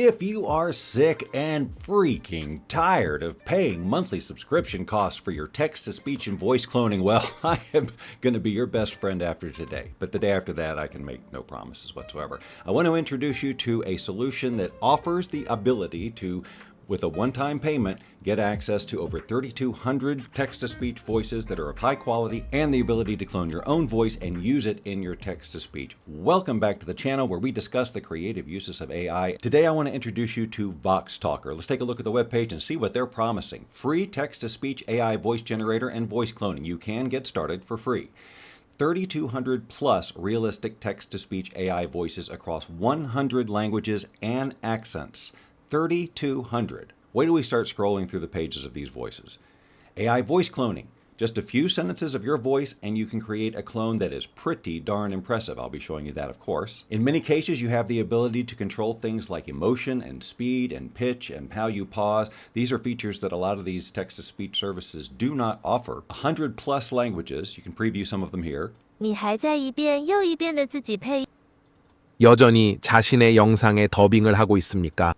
If you are sick and freaking tired of paying monthly subscription costs for your text-to-speech and voice cloning, well, I am going to be your best friend after today. But the day after that, I can make no promises whatsoever. I want to introduce you to a solution that offers the ability to, with a one-time payment, get access to over 3,200 text-to-speech voices that are of high quality and the ability to clone your own voice and use it in your text-to-speech. Welcome back to the channel where we discuss the creative uses of AI. Today I want to introduce you to VoxTalker. Let's take a look at the webpage and see what they're promising. Free text-to-speech AI voice generator and voice cloning. You can get started for free. 3,200 plus realistic text-to-speech AI voices across 100 languages and accents. 3,200. Wait till we start scrolling through the pages of these voices. AI voice cloning. Just a few sentences of your voice and you can create a clone that is pretty darn impressive. I'll be showing you that, of course. In many cases, you have the ability to control things like emotion and speed and pitch and how you pause. These are features that a lot of these text-to-speech services do not offer. 100 plus languages. You can preview some of them here. 你还在一遍又一遍的自己配 여전히 자신의 영상에 더빙을 하고 있습니까?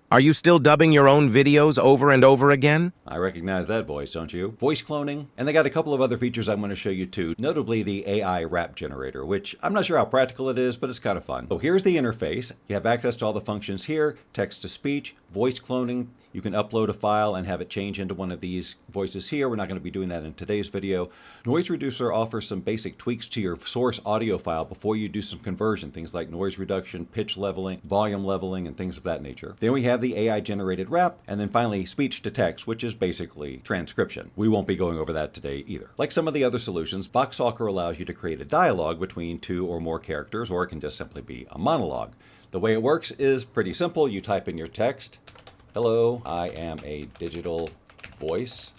Are you still dubbing your own videos over and over again? I recognize that voice, don't you? Voice cloning. And they got a couple of other features I want to show you too, notably the AI rap generator, which I'm not sure how practical it is, but it's kind of fun. So here's the interface. You have access to all the functions here, text to speech, voice cloning. You can upload a file and have it change into one of these voices here. We're not going to be doing that in today's video. Noise Reducer offers some basic tweaks to your source audio file before you do some conversion, things like noise reduction, pitch leveling, volume leveling, and things of that nature. Then we have the AI generated rap, and then finally speech to text, which is basically transcription. We won't be going over that today either. Like some of the other solutions, VoxTalker allows you to create a dialogue between two or more characters, or it can just simply be a monologue. The way it works is pretty simple. You type in your text. Hello, I am a digital voice.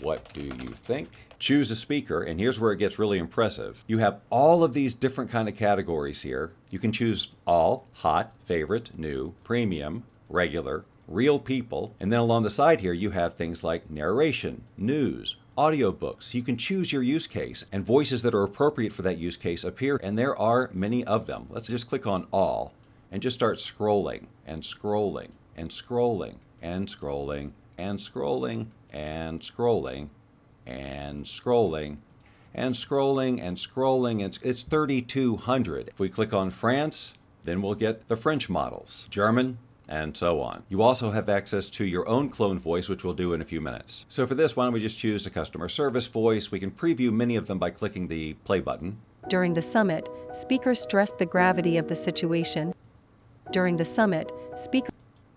What do you think? Choose a speaker, and here's where it gets really impressive. You have all of these different kind of categories here. You can choose all, hot, favorite, new, premium, regular, real people, and then along the side here you have things like narration, news, audiobooks. You can choose your use case, and voices that are appropriate for that use case appear, and there are many of them. Let's just click on all and just start scrolling and scrolling and scrolling and scrolling and scrolling and scrolling and scrolling and scrolling and scrolling. It's 3,200. If we click on France, then we'll get the French models, German, and so on. You also have access to your own clone voice, which we'll do in a few minutes. So for this, why don't we just choose a customer service voice? We can preview many of them by clicking the play button. During the summit, speakers stressed the gravity of the situation. During the summit, speakers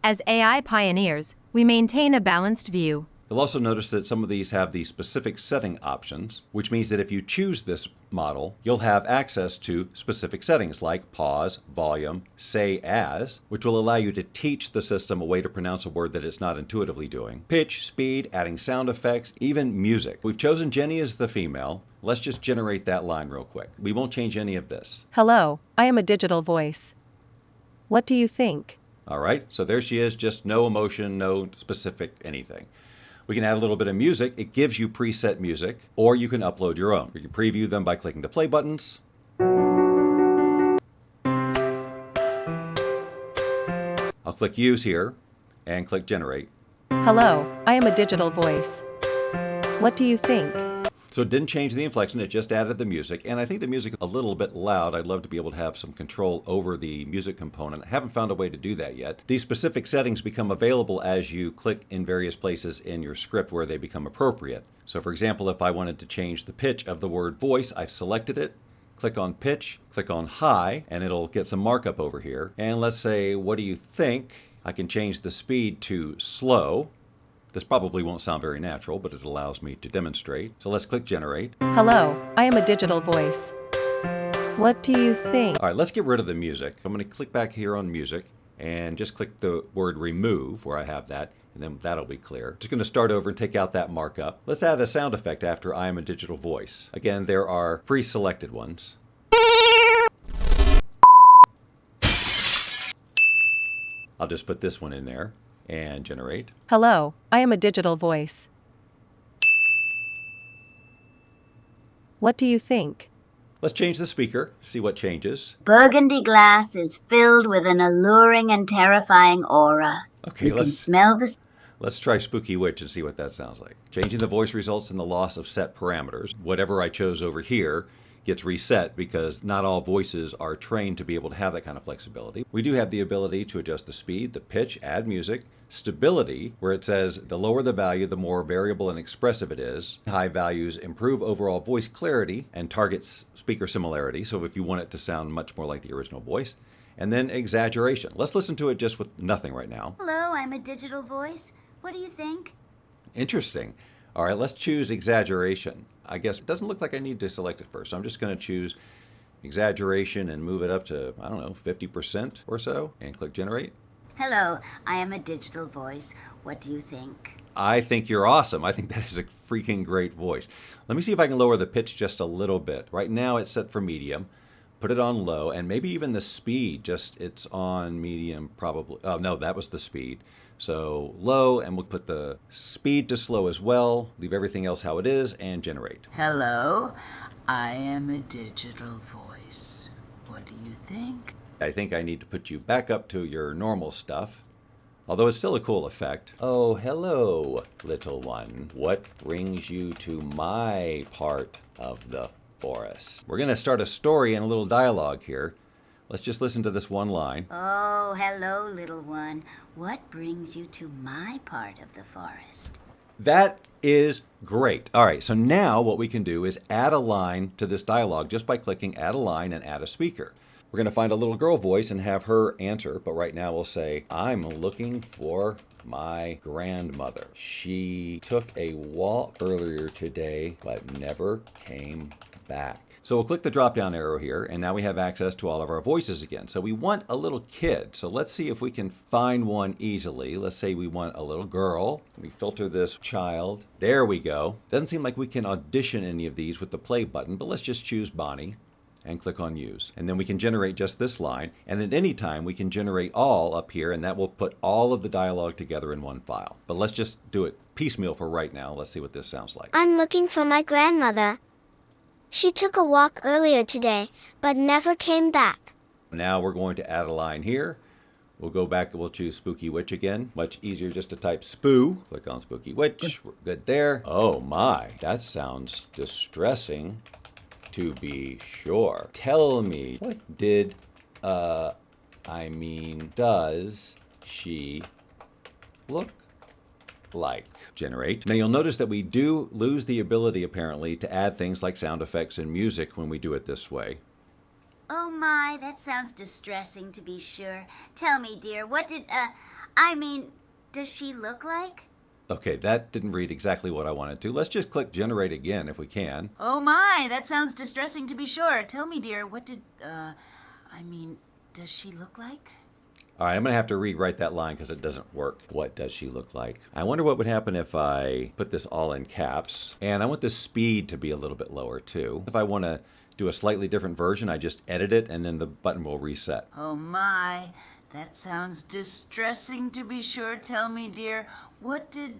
As AI pioneers, we maintain a balanced view. You'll also notice that some of these have the specific setting options, which means that if you choose this model, you'll have access to specific settings like pause, volume, say as, which will allow you to teach the system a way to pronounce a word that it's not intuitively doing, pitch, speed, adding sound effects, even music. We've chosen Jenny as the female. Let's just generate that line real quick. We won't change any of this. Hello, I am a digital voice. What do you think? All right, so there she is, just no emotion, no specific anything. We can add a little bit of music. It gives you preset music, or you can upload your own. You can preview them by clicking the play buttons. I'll click use here and click generate. Hello, I am a digital voice. What do you think? So it didn't change the inflection, it just added the music, and I think the music is a little bit loud. I'd love to be able to have some control over the music component. I haven't found a way to do that yet. These specific settings become available as you click in various places in your script where they become appropriate. So for example, if I wanted to change the pitch of the word voice, I've selected it, click on pitch, click on high, and it'll get some markup over here. And let's say, what do you think? I can change the speed to slow. This probably won't sound very natural, but it allows me to demonstrate. So let's click generate. Hello, I am a digital voice. What do you think? All right, let's get rid of the music. I'm going to click back here on music and just click the word remove where I have that, and then that'll be clear. Just going to start over and take out that markup. Let's add a sound effect after I am a digital voice. Again, there are pre-selected ones. I'll just put this one in there and generate. Hello, I am a digital voice. What do you think? Let's change the speaker, see what changes. Burgundy glass is filled with an alluring and terrifying aura. Okay, You can smell the... let's try Spooky Witch and see what that sounds like. Changing the voice results in the loss of set parameters. Whatever I chose over here gets reset because not all voices are trained to be able to have that kind of flexibility. We do have the ability to adjust the speed, the pitch, add music, stability, where it says the lower the value, the more variable and expressive it is. High values improve overall voice clarity and targets speaker similarity, so if you want it to sound much more like the original voice. And then exaggeration. Let's listen to it just with nothing right now. Hello, I'm a digital voice. What do you think? Interesting. All right, let's choose exaggeration. I guess it doesn't look like I need to select it first, so I'm just going to choose exaggeration and move it up to, I don't know, 50% or so, and click generate. Hello, I am a digital voice. What do you think? I think you're awesome. I think that is a freaking great voice. Let me see if I can lower the pitch just a little bit. Right now it's set for medium. Put it on low, and maybe even the speed, just it's on medium probably. Oh, no, that was the speed. So low, and we'll put the speed to slow as well. Leave everything else how it is, and generate. Hello, I am a digital voice. What do you think? I think I need to put you back up to your normal stuff, although it's still a cool effect. Oh, hello, little one. What brings you to my part of the forest? We're going to start a story and a little dialogue here. Let's just listen to this one line. Oh, hello, little one. What brings you to my part of the forest? That is great. All right, so now what we can do is add a line to this dialogue just by clicking add a line and add a speaker. We're going to find a little girl voice and have her answer, but right now we'll say, I'm looking for my grandmother. She took a walk earlier today, but never came back. So we'll click the drop-down arrow here, and now we have access to all of our voices again. So we want a little kid. So let's see if we can find one easily. Let's say we want a little girl. We filter this child. There we go. Doesn't seem like we can audition any of these with the play button, but let's just choose Bonnie and click on use. And then we can generate just this line. And at any time, we can generate all up here, and that will put all of the dialogue together in one file. But let's just do it piecemeal for right now. Let's see what this sounds like. I'm looking for my grandmother. She took a walk earlier today, but never came back. Now we're going to add a line here. We'll go back and we'll choose Spooky Witch again. Much easier just to type spoo. Click on Spooky Witch. We're good there. Oh my, that sounds distressing to be sure. Tell me, what did, does she look like? Generate. Now you'll notice that we do lose the ability apparently to add things like sound effects and music when we do it this way. Oh my, that sounds distressing to be sure. Tell me, dear, what did, does she look like? Okay, that didn't read exactly what I wanted to. Let's just click generate again if we can. Oh my, that sounds distressing to be sure. Tell me, dear, what did, does she look like? All right, I'm going to have to rewrite that line because it doesn't work. What does she look like? I wonder what would happen if I put this all in caps. And I want the speed to be a little bit lower too. If I want to do a slightly different version, I just edit it and then the button will reset. Oh my, that sounds distressing to be sure. Tell me, dear, what did,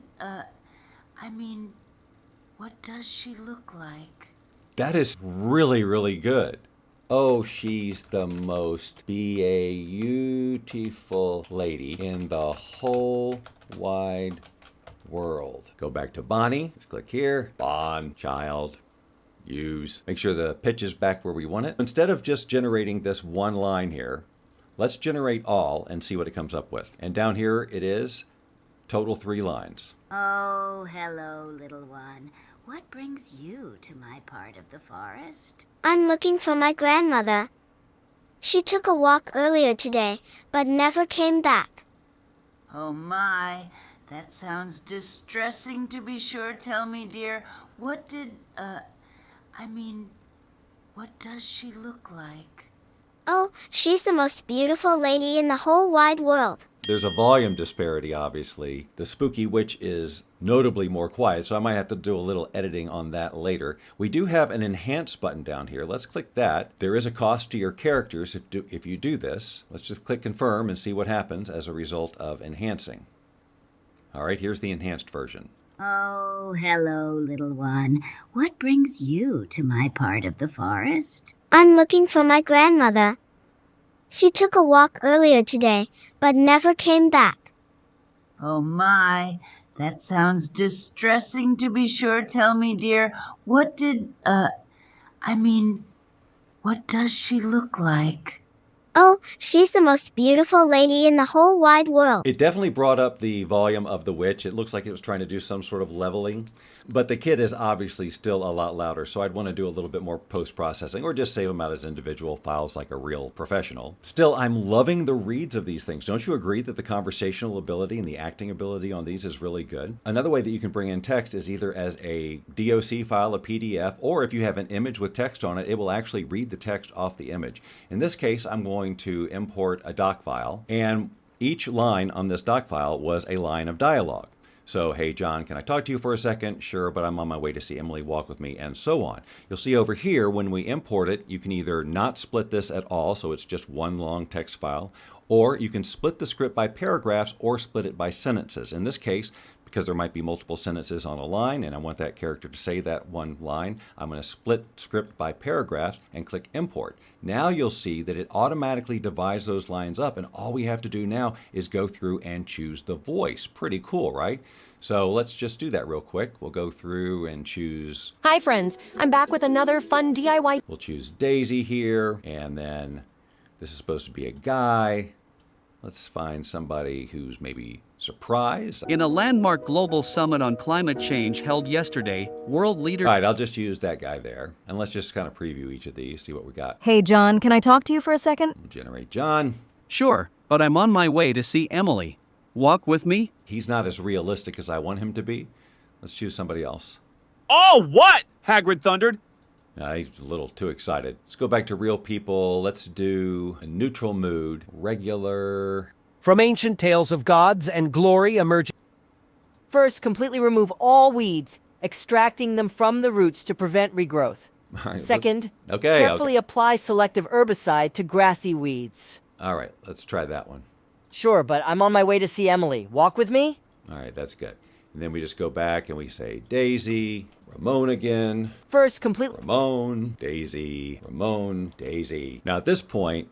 what does she look like? That is really, really good. Oh, she's the most beautiful lady in the whole wide world. Go back to Bonnie. Just click here. Bon, child, use. Make sure the pitch is back where we want it. Instead of just generating this one line here, let's generate all and see what it comes up with. And down here it is total 3 lines. Oh, hello, little one. What brings you to my part of the forest? I'm looking for my grandmother. She took a walk earlier today, but never came back. Oh my, that sounds distressing to be sure. Tell me, dear, what did, what does she look like? Oh, she's the most beautiful lady in the whole wide world. There's a volume disparity, obviously. The Spooky Witch is notably more quiet, so I might have to do a little editing on that later. We do have an Enhance button down here. Let's click that. There is a cost to your characters if you do this. Let's just click Confirm and see what happens as a result of enhancing. All right, here's the enhanced version. Oh, hello, little one. What brings you to my part of the forest? I'm looking for my grandmother. She took a walk earlier today, but never came back. Oh my, that sounds distressing to be sure. Tell me, dear, what what does she look like? Oh, she's the most beautiful lady in the whole wide world. It definitely brought up the volume of the witch. It looks like it was trying to do some sort of leveling, but the kid is obviously still a lot louder, so I'd want to do a little bit more post-processing or just save them out as individual files like a real professional. Still, I'm loving the reads of these things. Don't you agree that the conversational ability and the acting ability on these is really good? Another way that you can bring in text is either as a DOC file, a PDF, or if you have an image with text on it, it will actually read the text off the image. In this case, I'm going to import a doc file, and each line on this doc file was a line of dialogue. So, hey, John, can I talk to you for a second? Sure, but I'm on my way to see Emily. Walk with me, and so on. You'll see over here, when we import it, you can either not split this at all, so it's just one long text file, or you can split the script by paragraphs or split it by sentences. In this case, because there might be multiple sentences on a line and I want that character to say that one line, I'm going to split script by paragraphs and click import. Now you'll see that it automatically divides those lines up, and all we have to do now is go through and choose the voice. Pretty cool, right? So let's just do that real quick. We'll go through and choose. Hi friends, I'm back with another fun DIY. We'll choose Daisy here, and then this is supposed to be a guy. Let's find somebody who's maybe surprised. In a landmark global summit on climate change held yesterday, world leaders... All right, I'll just use that guy there. And let's just kind of preview each of these, see what we got. Hey, John, can I talk to you for a second? Generate John. Sure, but I'm on my way to see Emily. Walk with me? He's not as realistic as I want him to be. Let's choose somebody else. Oh, what? Hagrid thundered. He's a little too excited. Let's go back to real people. Let's do a neutral mood. Regular. From ancient tales of gods and glory emerging. First, completely remove all weeds, extracting them from the roots to prevent regrowth. Right, Second, carefully apply selective herbicide to grassy weeds. All right, let's try that one. Sure, but I'm on my way to see Emily. Walk with me? All right, that's good. And then we just go back and we say Daisy, Ramon again. First, completely. Ramon, Daisy, Ramon, Daisy. Now at this point,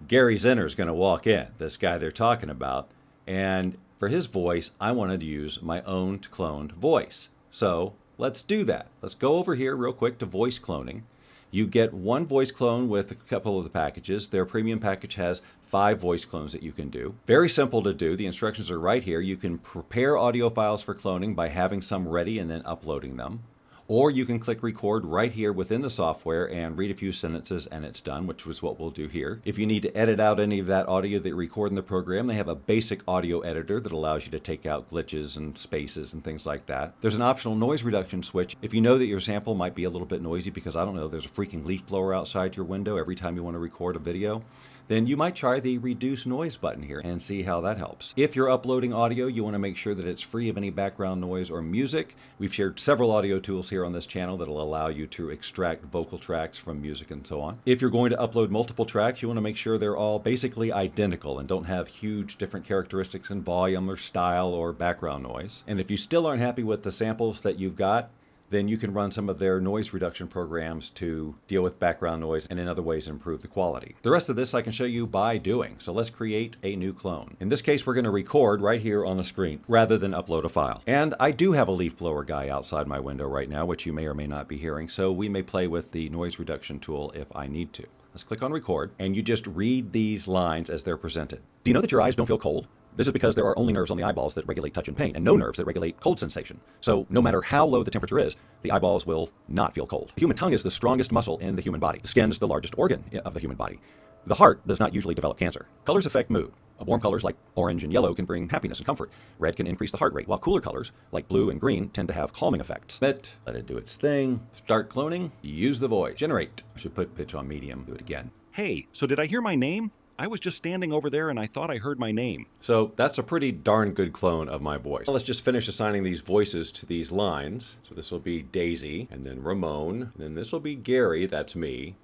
Gary Zinner's going to walk in, this guy they're talking about. And for his voice, I wanted to use my own cloned voice. So let's do that. Let's go over here real quick to voice cloning. You get one voice clone with a couple of the packages. Their premium package has 5 voice clones that you can do. Very simple to do. The instructions are right here. You can prepare audio files for cloning by having some ready and then uploading them. Or you can click record right here within the software and read a few sentences and it's done, which was what we'll do here. If you need to edit out any of that audio that you record in the program, they have a basic audio editor that allows you to take out glitches and spaces and things like that. There's an optional noise reduction switch. If you know that your sample might be a little bit noisy because, I don't know, there's a freaking leaf blower outside your window every time you want to record a video, then you might try the reduce noise button here and see how that helps. If you're uploading audio, you want to make sure that it's free of any background noise or music. We've shared several audio tools here on this channel that'll allow you to extract vocal tracks from music and so on. If you're going to upload multiple tracks, you want to make sure they're all basically identical and don't have huge different characteristics in volume or style or background noise. And if you still aren't happy with the samples that you've got, then you can run some of their noise reduction programs to deal with background noise and in other ways improve the quality. The rest of this I can show you by doing. So let's create a new clone. In this case, we're going to record right here on the screen rather than upload a file. And I do have a leaf blower guy outside my window right now, which you may or may not be hearing. So we may play with the noise reduction tool if I need to. Let's click on record and you just read these lines as they're presented. Do you know that your eyes don't feel cold? This is because there are only nerves on the eyeballs that regulate touch and pain, and no nerves that regulate cold sensation. So no matter how low the temperature is, the eyeballs will not feel cold. The human tongue is the strongest muscle in the human body. The skin is the largest organ of the human body. The heart does not usually develop cancer. Colors affect mood. Warm colors like orange and yellow can bring happiness and comfort. Red can increase the heart rate, while cooler colors like blue and green tend to have calming effects. Let it do its thing. Start cloning. Use the voice. Generate. I should put pitch on medium. Do it again. Hey, so did I hear my name? I was just standing over there and I thought I heard my name. So that's a pretty darn good clone of my voice. Let's just finish assigning these voices to these lines. So this will be Daisy, and then Ramon, and then this will be Gary, that's me.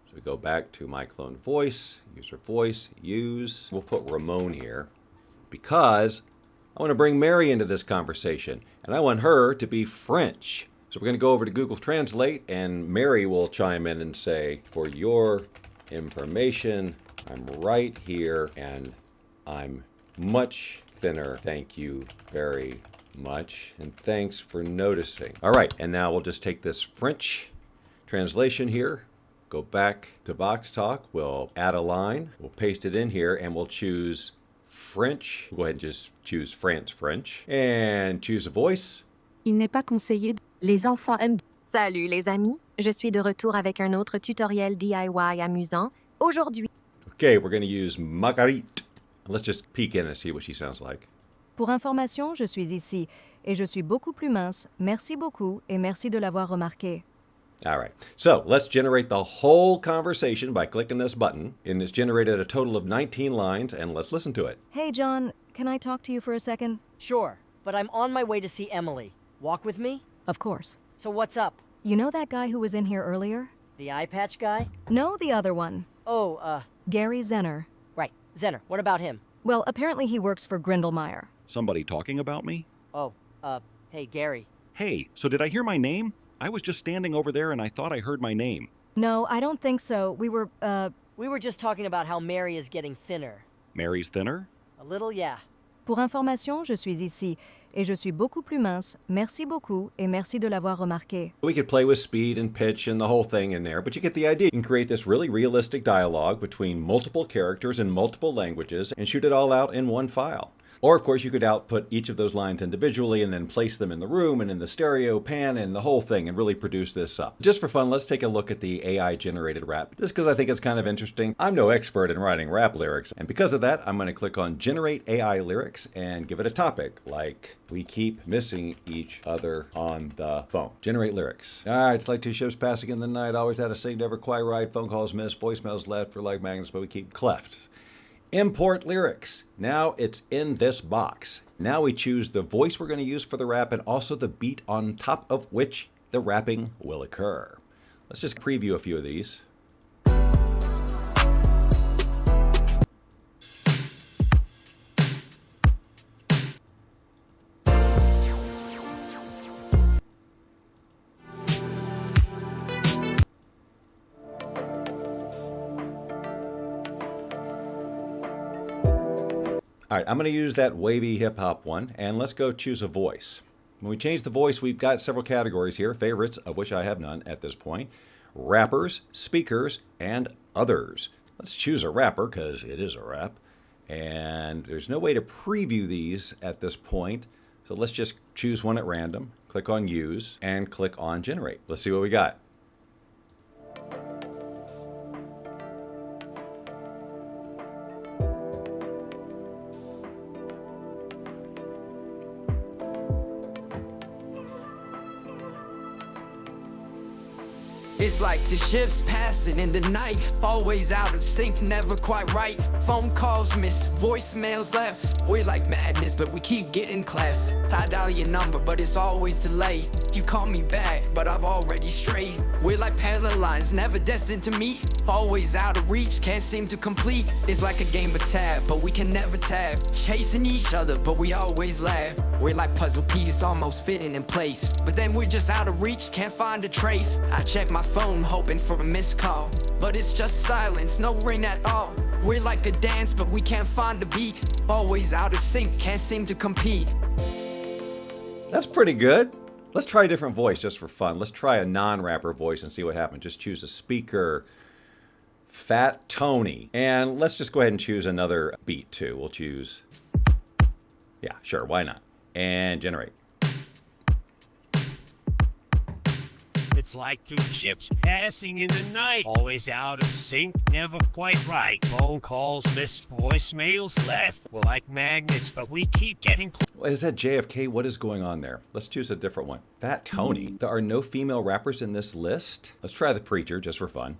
So we go back to my clone voice, user voice, use. We'll put Ramon here because I want to bring Mary into this conversation, and I want her to be French. So we're going to go over to Google Translate, and Mary will chime in and say, for your information, I'm right here, and I'm much thinner. Thank you very much, and thanks for noticing. All right, and now we'll just take this French translation here, go back to VoxTalk, we'll add a line, we'll paste it in here, and we'll choose French. Go ahead and just choose France French, and choose a voice. Il n'est pas conseillé. Les enfants aiment. Salut les amis, je suis de retour avec un autre tutoriel DIY amusant. Aujourd'hui. Okay, we're going to use Marguerite. Let's just peek in and see what she sounds like. Pour information, je suis ici et je suis beaucoup plus mince. Merci beaucoup et merci de l'avoir remarqué. All right, so let's generate the whole conversation by clicking this button, and it's generated a total of 19 lines, and let's listen to it. Hey, John, can I talk to you for a second? Sure, but I'm on my way to see Emily. Walk with me? Of course. So what's up? You know that guy who was in here earlier? The eye patch guy? No, the other one. Oh, Gary Zenner. Right, Zenner. What about him? Well, apparently he works for Grindelmeyer. Somebody talking about me? Oh, hey, Gary. Hey, so did I hear my name? I was just standing over there and I thought I heard my name. No, I don't think so. We were just talking about how Mary is getting thinner. Mary's thinner? A little, yeah. Pour information, je suis ici et je suis beaucoup plus mince. Merci beaucoup et merci de l'avoir remarqué. We could play with speed and pitch and the whole thing in there, but you get the idea. You can create this really realistic dialogue between multiple characters in multiple languages and shoot it all out in one file. Or, of course, you could output each of those lines individually and then place them in the room and in the stereo pan and the whole thing and really produce this up. Just for fun, let's take a look at the AI-generated rap, just because I think it's kind of interesting. I'm no expert in writing rap lyrics, and because of that, I'm going to click on Generate AI Lyrics and give it a topic, like, we keep missing each other on the phone. Generate lyrics. All right, it's like two ships passing in the night, always had a sig, never quite right, phone calls missed, voicemails left, we're like magnets, but we keep cleft. Import lyrics. Now it's in this box. Now we choose the voice we're going to use for the rap and also the beat on top of which the rapping will occur. Let's just preview a few of these. All right, I'm going to use that wavy hip hop one, and let's go choose a voice. When we change the voice, we've got several categories here, favorites, of which I have none at this point, rappers, speakers, and others. Let's choose a rapper, because it is a rap, and there's no way to preview these at this point, so let's just choose one at random, click on Use, and click on Generate. Let's see what we got. It's like the ships passing in the night, always out of sync, never quite right. Phone calls missed, voicemails left. We're like madness, but we keep getting cleft. I dial your number, but it's always delayed. You call me back, but I've already strayed. We're like parallel lines, never destined to meet. Always out of reach, can't seem to complete. It's like a game of tag, but we can never tab. Chasing each other, but we always laugh. We're like puzzle pieces, almost fitting in place. But then we're just out of reach, can't find a trace. I check my phone, hoping for a missed call, but it's just silence, no ring at all. We're like a dance, but we can't find the beat. Always out of sync, can't seem to compete. That's pretty good. Let's try a different voice just for fun. Let's try a non-rapper voice and see what happens. Just choose a speaker, Fat Tony. And let's just go ahead and choose another beat too. We'll choose, yeah, sure, why not? And generate. It's like two ships passing in the night, always out of sync, never quite right. Phone calls missed, voicemails left. We're like magnets, but we keep getting close. Is that JFK? What is going on there? Let's choose a different one. Fat Tony. There are no female rappers in this list. Let's try The Preacher just for fun.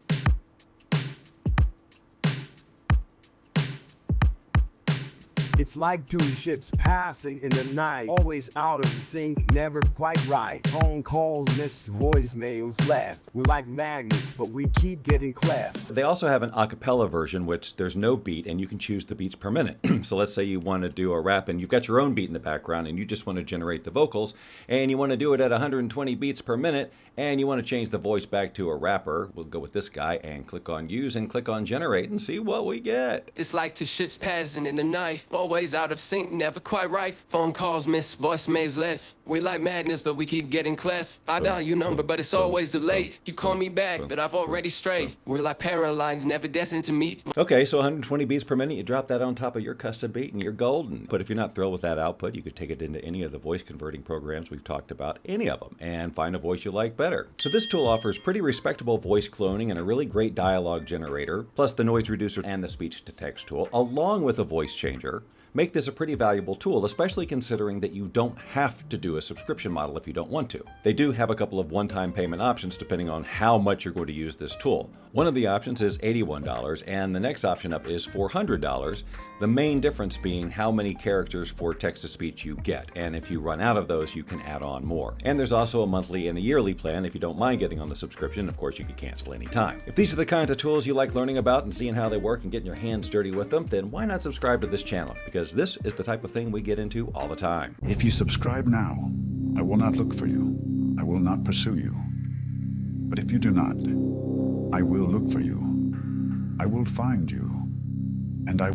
It's like two ships passing in the night, always out of sync, never quite right. Phone calls, missed voicemails left. We're like magnets, but we keep getting cleft. They also have an a cappella version, which there's no beat, and you can choose the beats per minute. So let's say you want to do a rap, and you've got your own beat in the background, and you just want to generate the vocals, and you want to do it at 120 beats per minute, and you want to change the voice back to a rapper. We'll go with this guy, and click on Use, and click on Generate, and see what we get. It's like two ships passing in the night, always out of sync, never quite right. Phone calls missed, voicemails left. We like madness, but we keep getting cleft. I dial your number, but it's always delayed. You call me back, but I've already strayed. We're like paralines, never destined to meet. Okay, so 120 beats per minute, you drop that on top of your custom beat and you're golden. But if you're not thrilled with that output, you could take it into any of the voice converting programs we've talked about, any of them, and find a voice you like better. So this tool offers pretty respectable voice cloning and a really great dialogue generator, plus the noise reducer and the speech to text tool, along with a voice changer. Make this a pretty valuable tool, especially considering that you don't have to do a subscription model if you don't want to. They do have a couple of one-time payment options depending on how much you're going to use this tool. One of the options is $81 and the next option up is $400, the main difference being how many characters for text-to-speech you get, and if you run out of those you can add on more. And there's also a monthly and a yearly plan if you don't mind getting on the subscription. Of course, you can cancel anytime. If these are the kinds of tools you like learning about and seeing how they work and getting your hands dirty with them, then why not subscribe to this channel? Because this is the type of thing we get into all the time. If you subscribe now, I will not look for you. I will not pursue you. But if you do not, I will look for you. I will find you. And I